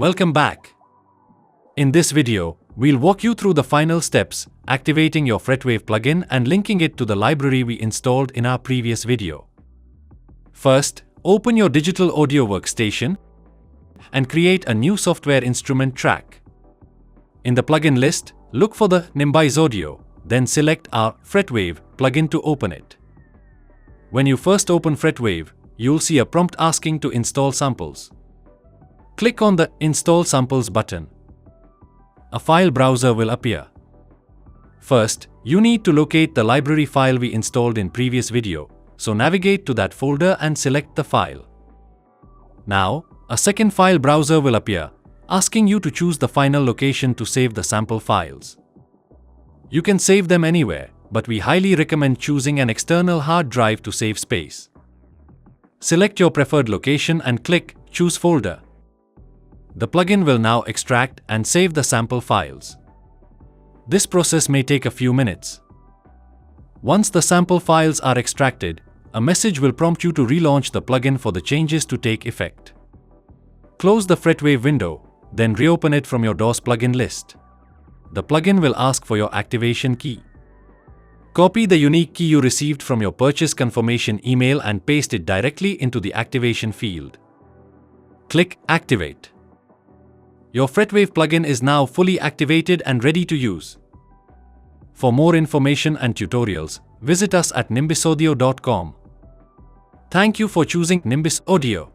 Welcome back. In this video, we'll walk you through the final steps, activating your FretWave plugin and linking it to the library we installed in our previous video. First, open your digital audio workstation and create a new software instrument track. In the plugin list, look for the Nimbis audio, then select our FretWave plugin to open it. When you first open FretWave, you'll see a prompt asking to install samples. Click on the Install Samples button. A file browser will appear. First, you need to locate the library file we installed in previous video, so navigate to that folder and select the file. Now, a second file browser will appear, asking you to choose the final location to save the sample files. You can save them anywhere, but we highly recommend choosing an external hard drive to save space. Select your preferred location and click Choose Folder. The plugin will now extract and save the sample files. This process may take a few minutes. Once the sample files are extracted, a message will prompt you to relaunch the plugin for the changes to take effect. Close the FretWave window, then reopen it from your DOS plugin list. The plugin will ask for your activation key. Copy the unique key you received from your purchase confirmation email and paste it directly into the activation field. Click Activate. Your FretWave plugin is now fully activated and ready to use. For more information and tutorials, visit us at nimbisaudio.com. Thank you for choosing Nimbis Audio.